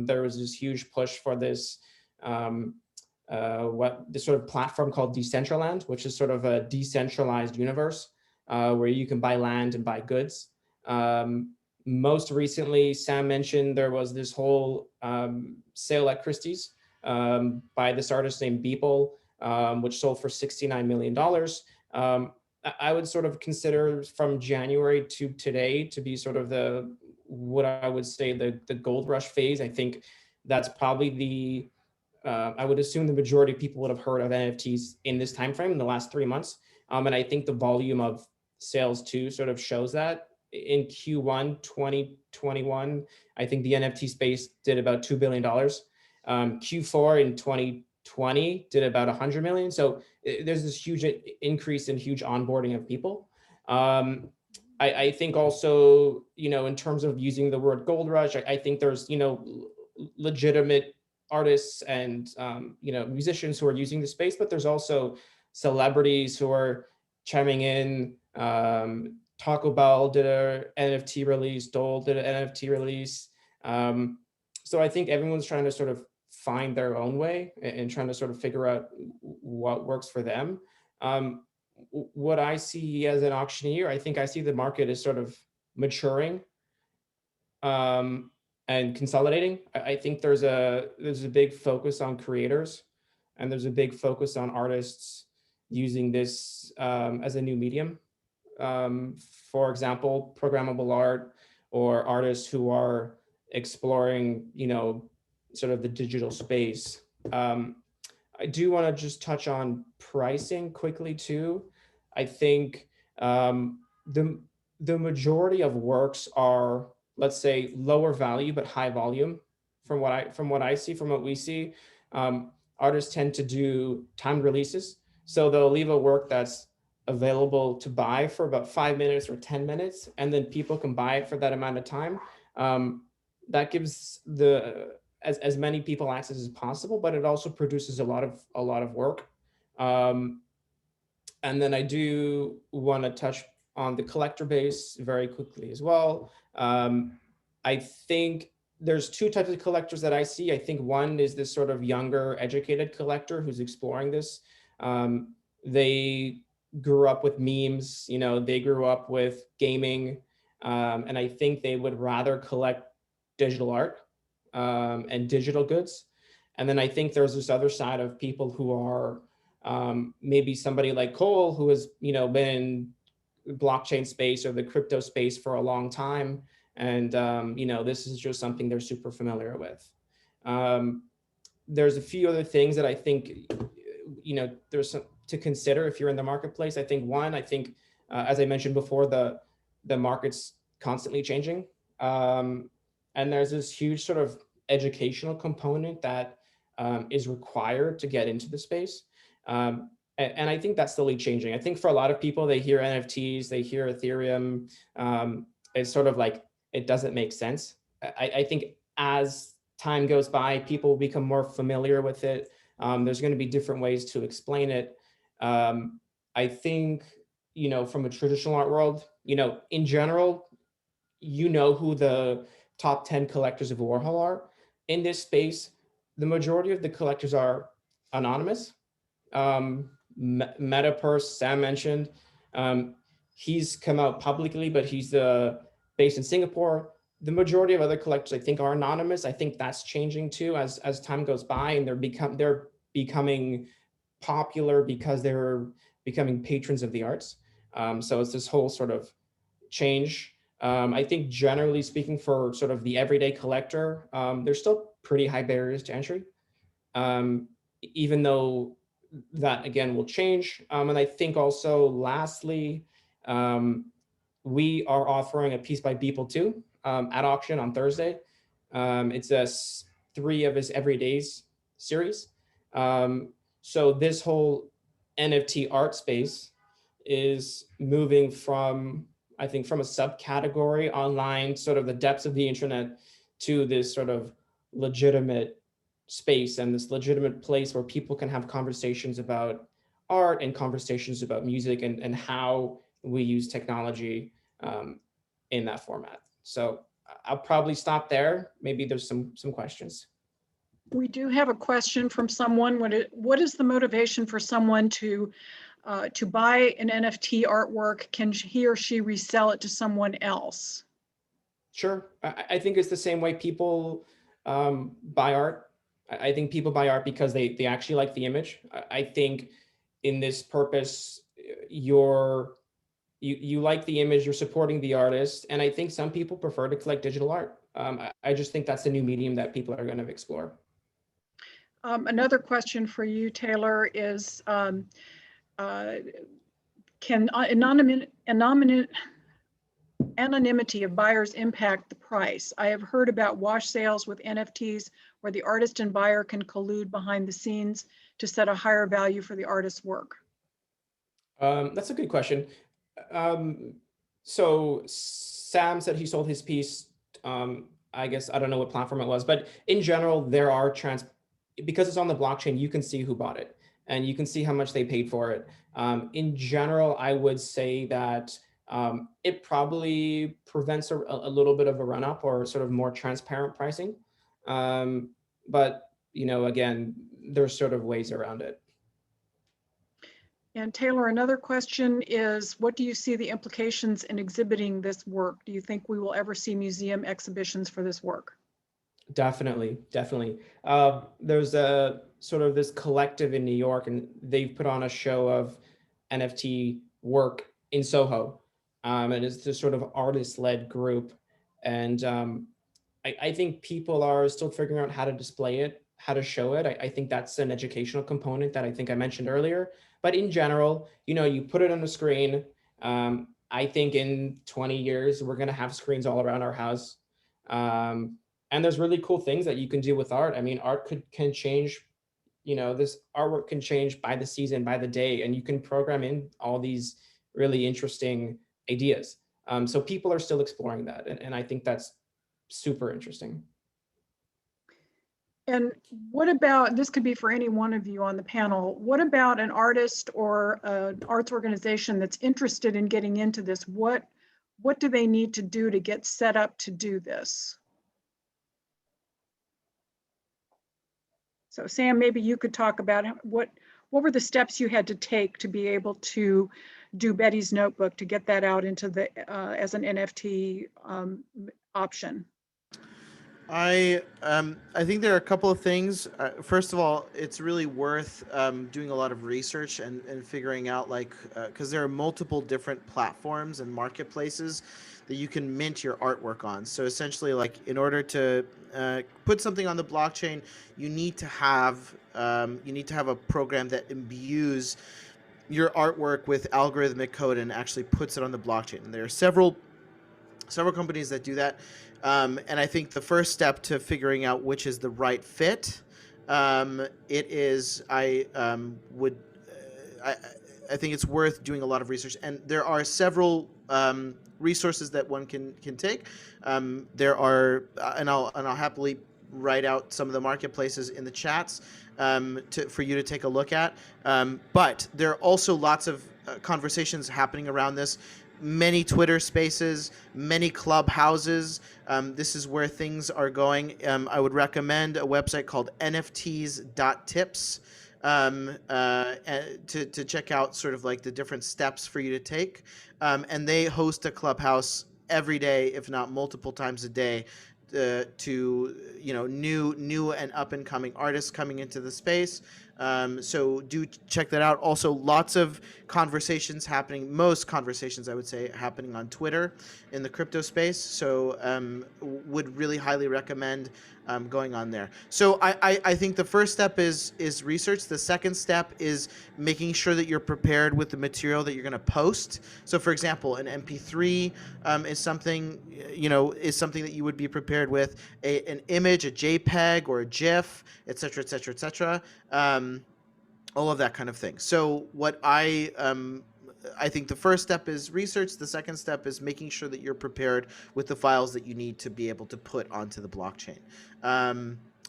there was this huge push for this this sort of platform called Decentraland, which is sort of a decentralized universe where you can buy land and buy goods. Most recently, Sam mentioned there was this whole sale at Christie's by this artist named Beeple, which sold for $69 million. I would sort of consider from January to today to be sort of what I would say the gold rush phase. I think that's probably I would assume the majority of people would have heard of NFTs in this time frame in the last 3 months. And I think the volume of sales too sort of shows that. In Q1 2021, I think the NFT space did about $2 billion. Q4 in 2020 did about 100 million. So there's this huge increase in huge onboarding of people. I think also, you know, in terms of using the word gold rush, I think there's, you know, legitimate artists and, you know, musicians who are using the space, but there's also celebrities who are chiming in. Taco Bell did an NFT release, Dole did an NFT release. So I think everyone's trying to sort of find their own way and trying to sort of figure out what works for them. What I see as an auctioneer, I think I see the market as sort of maturing and consolidating. I think there's a big focus on creators, and there's a big focus on artists using this as a new medium. For example, programmable art, or artists who are exploring, you know, sort of the digital space. I do want to just touch on pricing quickly too. I think the majority of works are, let's say, lower value but high volume. From what I see, from what we see, artists tend to do timed releases. So they'll leave a work that's available to buy for about 5 minutes or 10 minutes, and then people can buy it for that amount of time. That gives as many people access as possible, but it also produces a lot of work. And then I do want to touch on the collector base very quickly as well. I think there's two types of collectors that I see. I think one is this sort of younger, educated collector who's exploring this. They grew up with memes, they grew up with gaming, and I think they would rather collect digital art and digital goods. And then I think there's this other side of people who are maybe somebody like Cole, who has been in blockchain space or the crypto space for a long time, and this is just something they're super familiar with. There's a few other things that I think there's some to consider if you're in the marketplace. I think as I mentioned before, the market's constantly changing, and there's this huge sort of educational component that is required to get into the space. And I think that's slowly changing. I think for a lot of people, they hear NFTs, they hear Ethereum. It's sort of like, it doesn't make sense. I think as time goes by, people become more familiar with it. There's going to be different ways to explain it. I think, from a traditional art world, in general, who the top 10 collectors of Warhol are. In this space, the majority of the collectors are anonymous. Metapurse, Sam mentioned, he's come out publicly, but he's based in Singapore. The majority of other collectors, I think, are anonymous. I think that's changing too as time goes by, and they're becoming popular because they're becoming patrons of the arts. So it's this whole sort of change. I think generally speaking, for sort of the everyday collector, there's still pretty high barriers to entry, even though that again will change. And I think also lastly, we are offering a piece by Beeple too at auction on Thursday. It's a 3 of his everydays series. So this whole NFT art space is moving from, I think, from a subcategory online, sort of the depths of the internet, to this sort of legitimate space and this legitimate place where people can have conversations about art and conversations about music and how we use technology in that format. So I'll probably stop there. Maybe there's some questions. We do have a question from someone. What is the motivation for someone to buy an NFT artwork? Can he or she resell it to someone else? Sure. I think it's the same way people buy art. I think people buy art because they actually like the image. I think in this purpose, you like the image, you're supporting the artist. And I think some people prefer to collect digital art. I just think that's a new medium that people are going to explore. Another question for you, Taylor, is can anonymity of buyers impact the price? I have heard about wash sales with NFTs where the artist and buyer can collude behind the scenes to set a higher value for the artist's work. That's a good question. So Sam said he sold his piece. I guess I don't know what platform it was, but in general, there are because it's on the blockchain, you can see who bought it and you can see how much they paid for it. In general, I would say that it probably prevents a little bit of a run up or sort of more transparent pricing. But, again, there's sort of ways around it. And Taylor, another question is, what do you see the implications in exhibiting this work? Do you think we will ever see museum exhibitions for this work? Definitely. There's a sort of this collective in New York, and they've put on a show of NFT work in Soho. And it's this sort of artist-led group. And I think people are still figuring out how to display it. how to show it. I think that's an educational component that I think I mentioned earlier. But in general, you put it on the screen. I think in 20 years, we're going to have screens all around our house. And there's really cool things that you can do with art. I mean, art can change, this artwork can change by the season, by the day, and you can program in all these really interesting ideas. So people are still exploring that. And I think that's super interesting. And what about, this could be for any one of you on the panel, what about an artist or an arts organization that's interested in getting into this? What do they need to do to get set up to do this? So Sam, maybe you could talk about what were the steps you had to take to be able to do Betty's Notebook, to get that out into the as an NFT option? I think there are a couple of things. First of all, it's really worth doing a lot of research and figuring out, like, because there are multiple different platforms and marketplaces that you can mint your artwork on. So essentially, like, in order to put something on the blockchain, you need to have a program that imbues your artwork with algorithmic code and actually puts it on the blockchain. And there are several companies that do that. And I think the first step to figuring out which is the right fit, I think it's worth doing a lot of research. And there are several resources that one can take. There are, and I'll happily write out some of the marketplaces in the chats for you to take a look at. But there are also lots of conversations happening around this. Many Twitter spaces, many clubhouses. This is where things are going. I would recommend a website called nfts.tips to check out sort of like the different steps for you to take. And they host a clubhouse every day, if not multiple times a day, to new and up and coming artists coming into the space. So do check that out. Also, lots of conversations happening, most conversations I would say happening on Twitter in the crypto space. So would really highly recommend going on there. So I think the first step is research. The second step is making sure that you're prepared with the material that you're going to post. So for example, an MP3 is something that you would be prepared with, an image, a JPEG or a GIF, et cetera, et cetera, et cetera. All of that kind of thing. So what I think the first step is research. The second step is making sure that you're prepared with the files that you need to be able to put onto the blockchain.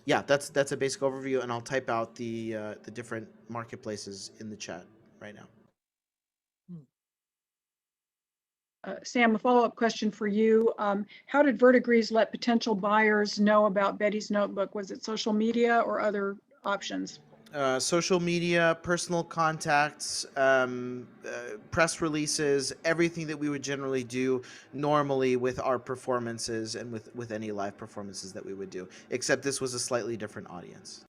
Yeah, that's a basic overview, and I'll type out the different marketplaces in the chat right now. Sam, a follow-up question for you. How did Verdigrease let potential buyers know about Betty's Notebook? Was it social media or other options? Social media, personal contacts, press releases, everything that we would generally do normally with our performances and with any live performances that we would do, except this was a slightly different audience.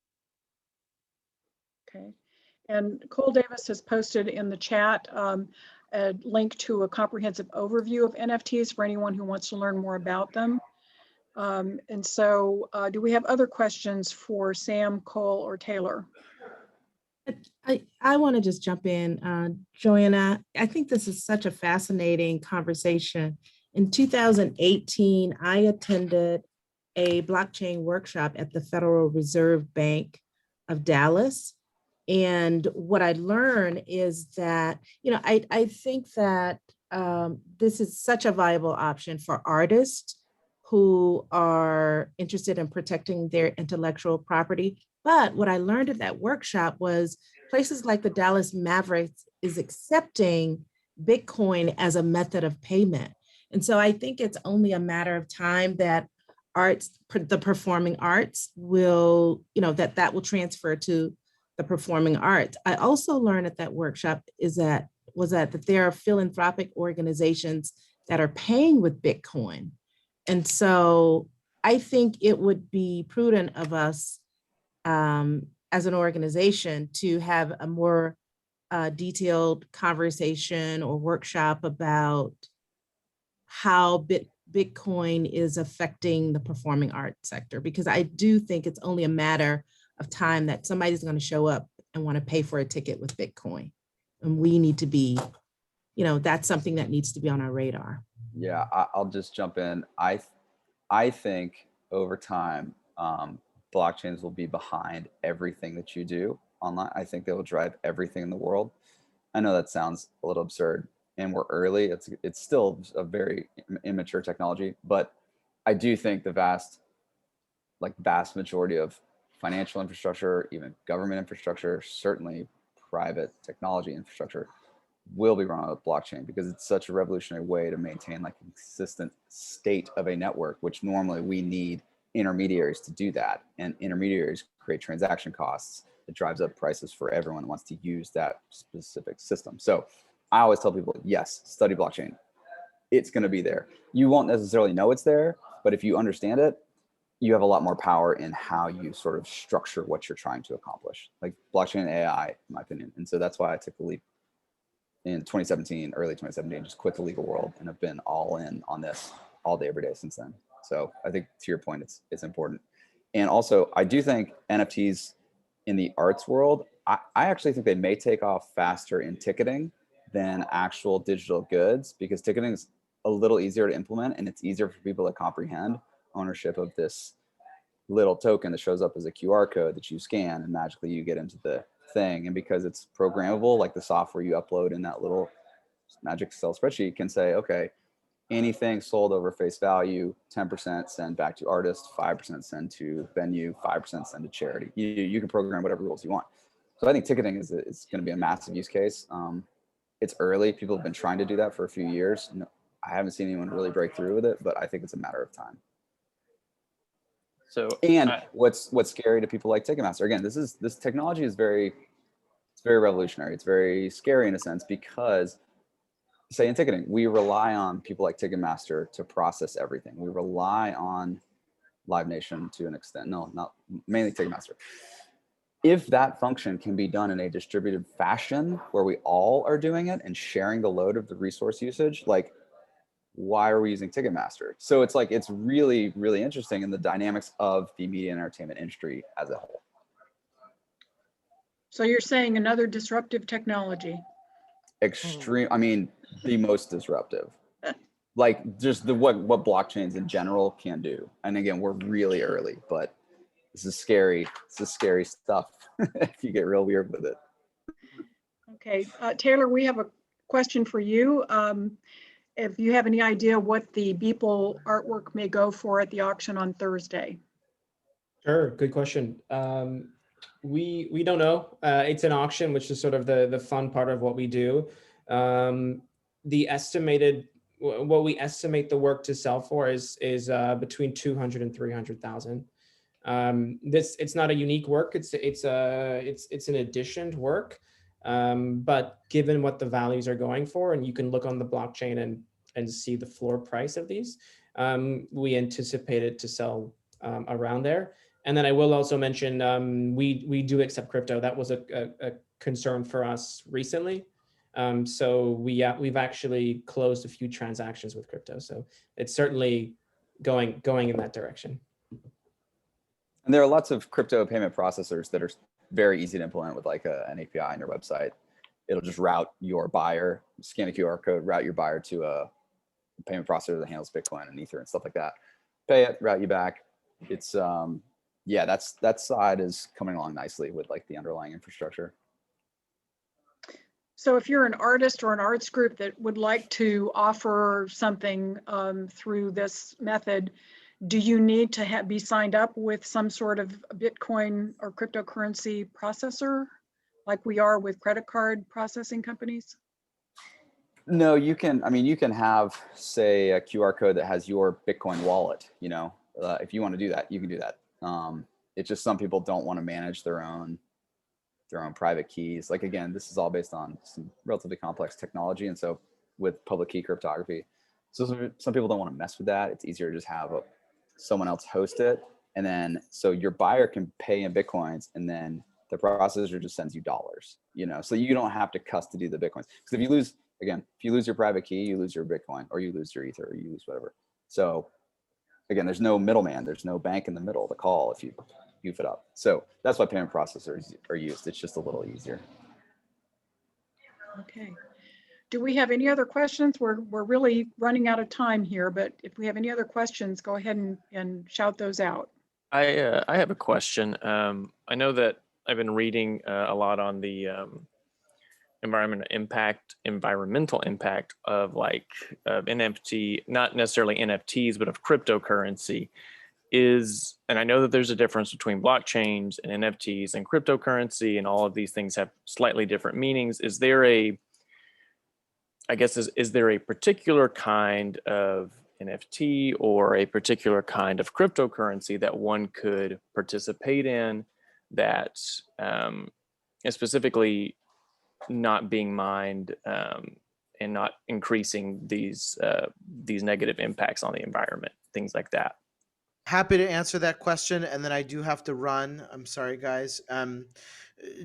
Okay. And Cole Davis has posted in the chat a link to a comprehensive overview of NFTs for anyone who wants to learn more about them. And so do we have other questions for Sam, Cole, or Taylor? I want to just jump in, Joanna. I think this is such a fascinating conversation. In 2018, I attended a blockchain workshop at the Federal Reserve Bank of Dallas. And what I learned is that, I think that this is such a viable option for artists who are interested in protecting their intellectual property. But what I learned at that workshop was places like the Dallas Mavericks is accepting Bitcoin as a method of payment. And so I think it's only a matter of time that the performing arts will, that will transfer to the performing arts. I also learned at that workshop that there are philanthropic organizations that are paying with Bitcoin. And so I think it would be prudent of us as an organization to have a more detailed conversation or workshop about how Bitcoin is affecting the performing arts sector, because I do think it's only a matter of time that somebody's going to show up and want to pay for a ticket with Bitcoin. And we need to be, that's something that needs to be on our radar. Yeah, I'll just jump in. I think over time, blockchains will be behind everything that you do online. I think they will drive everything in the world. I know that sounds a little absurd, and we're early. It's still a very immature technology, but I do think the vast majority of financial infrastructure, even government infrastructure, certainly private technology infrastructure, will be run on a blockchain, because it's such a revolutionary way to maintain like a consistent state of a network, which normally we need intermediaries to do that. And intermediaries create transaction costs that drives up prices for everyone who wants to use that specific system. So I always tell people, yes, study blockchain. It's going to be there. You won't necessarily know it's there, but if you understand it, you have a lot more power in how you sort of structure what you're trying to accomplish, like blockchain and AI, in my opinion. And so that's why I took the leap in 2017, early 2017, just quit the legal world and have been all in on this all day, every day since then. So I think to your point, it's important. And also I do think NFTs in the arts world, I actually think they may take off faster in ticketing than actual digital goods, because ticketing is a little easier to implement and it's easier for people to comprehend ownership of this little token that shows up as a QR code that you scan and magically you get into the thing. And because it's programmable, like the software you upload in that little magic Excel spreadsheet can say, okay, anything sold over face value, 10% send back to artist, 5% send to venue, 5% send to charity. You can program whatever rules you want. So I think ticketing is going to be a massive use case. It's early. People have been trying to do that for a few years. I haven't seen anyone really break through with it, but I think it's a matter of time. So, and what's scary to people like Ticketmaster, again, this technology is very revolutionary. It's very scary in a sense, because say in ticketing, we rely on people like Ticketmaster to process everything. We rely on Live Nation to an extent. No, not mainly Ticketmaster. If that function can be done in a distributed fashion where we all are doing it and sharing the load of the resource usage, like, why are we using Ticketmaster? So it's like, it's really, really interesting in the dynamics of the media and entertainment industry as a whole. So you're saying another disruptive technology? Extreme, I mean, the most disruptive. Like just what blockchains in general can do. And again, we're really early, but this is scary. This is scary stuff if you get real weird with it. Okay, Taylor, we have a question for you. If you have any idea what the Beeple artwork may go for at the auction on Thursday? Sure, good question. We don't know. It's an auction, which is sort of the fun part of what we do. The estimated, what we estimate the work to sell for is between 200 and 300,000. It's not a unique work. It's an additioned work. But given what the values are going for, and you can look on the blockchain and see the floor price of these, we anticipate it to sell around there. And then I will also mention, we do accept crypto. That was a concern for us recently. So we've actually closed a few transactions with crypto. So it's certainly going in that direction. And there are lots of crypto payment processors that are very easy to implement with like an API on your website. It'll just route your buyer, scan a QR code, route your buyer to a payment processor that handles Bitcoin and Ether and stuff like that. Pay it, route you back. It's yeah, that side is coming along nicely with like the underlying infrastructure. So if you're an artist or an arts group that would like to offer something through this method, do you need to be signed up with some sort of Bitcoin or cryptocurrency processor like we are with credit card processing companies? No, you can, I mean, you can have, say, a QR code that has your Bitcoin wallet, you know, if you want to do that, you can do that. It's just some people don't want to manage their own private keys. Like, again, this is all based on some relatively complex technology. And so with public key cryptography, so some people don't want to mess with that. It's easier to just have someone else host it. And then, so your buyer can pay in Bitcoins and then the processor just sends you dollars, you know, so you don't have to custody the Bitcoins. Because if you lose your private key, you lose your Bitcoin, or you lose your Ether, or you lose whatever. So again, there's no middleman. There's no bank in the middle to call if you goof it up. So that's why payment processors are used. It's just a little easier. Okay. Do we have any other questions? We're really running out of time here, but if we have any other questions, go ahead and shout those out. I have a question. I know that I've been reading a lot on the environmental impact of like NFT, not necessarily NFTs, but of cryptocurrency. And I know that there's a difference between blockchains and NFTs and cryptocurrency, and all of these things have slightly different meanings. Is there a particular kind of NFT or a particular kind of cryptocurrency that one could participate in that is specifically not being mined and not increasing these negative impacts on the environment, things like that? Happy to answer that question, and then I do have to run. I'm sorry, guys.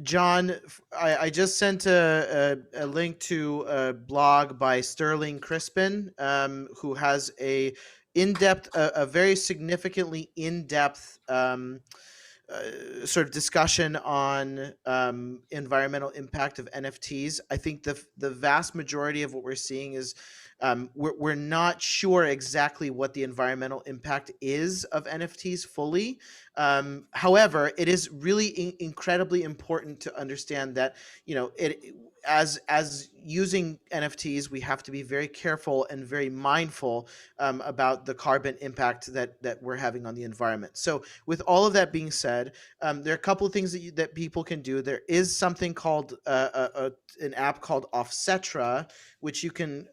John, I just sent a link to a blog by Sterling Crispin, who has a very significantly in-depth sort of discussion on environmental impact of NFTs. I think the vast majority of what we're seeing is we're not sure exactly what the environmental impact is of NFTs fully. However, it is really incredibly important to understand that, as using NFTs, we have to be very careful and very mindful about the carbon impact that we're having on the environment. So with all of that being said, there are a couple of things that people can do. There is something called an app called Offsetra, which you can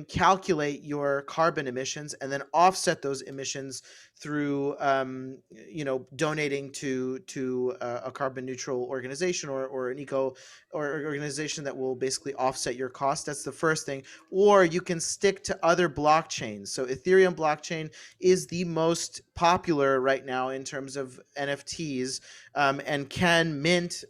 calculate your carbon emissions and then offset those emissions through donating to a carbon neutral organization or an organization that will basically offset your cost. That's the first thing. Or you can stick to other blockchains. So Ethereum blockchain is the most popular right now in terms of NFTs, and can mint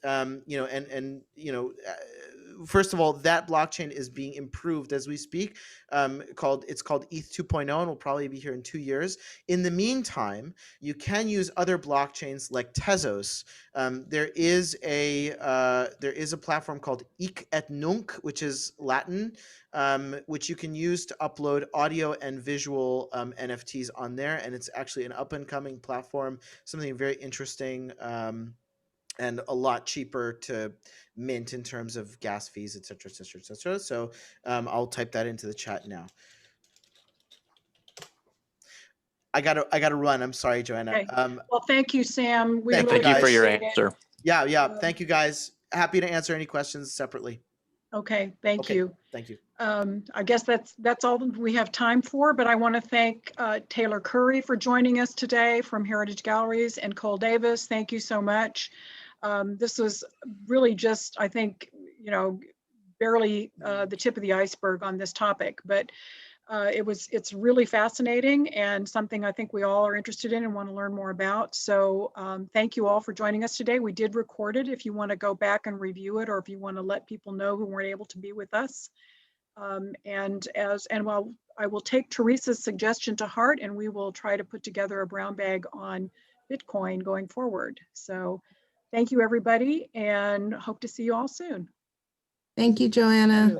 first of all, that blockchain is being improved as we speak. It's called ETH 2.0 and will probably be here in 2 years. In the meantime, you can use other blockchains like Tezos. There is a platform called Ik et Nunc, which is Latin, which you can use to upload audio and visual NFTs on there, and it's actually an up and coming platform, something very interesting. And a lot cheaper to mint in terms of gas fees, et cetera, et cetera, et cetera. So I'll type that into the chat now. I gotta run. I'm sorry, Joanna. Okay. Well, thank you, Sam. We Thank really Thank you for your appreciate it. answer. Yeah. Thank you, guys. Happy to answer any questions separately. Okay, thank you. Thank you. I guess that's all we have time for, but I want to thank Taylor Curry for joining us today from Heritage Galleries, and Cole Davis. Thank you so much. This was really just, I think, barely the tip of the iceberg on this topic, but it's really fascinating and something I think we all are interested in and want to learn more about. So thank you all for joining us today. We did record it if you want to go back and review it, or if you want to let people know who weren't able to be with us. While I will take Teresa's suggestion to heart, and we will try to put together a brown bag on Bitcoin going forward. So thank you, everybody, and hope to see you all soon. Thank you, Joanna.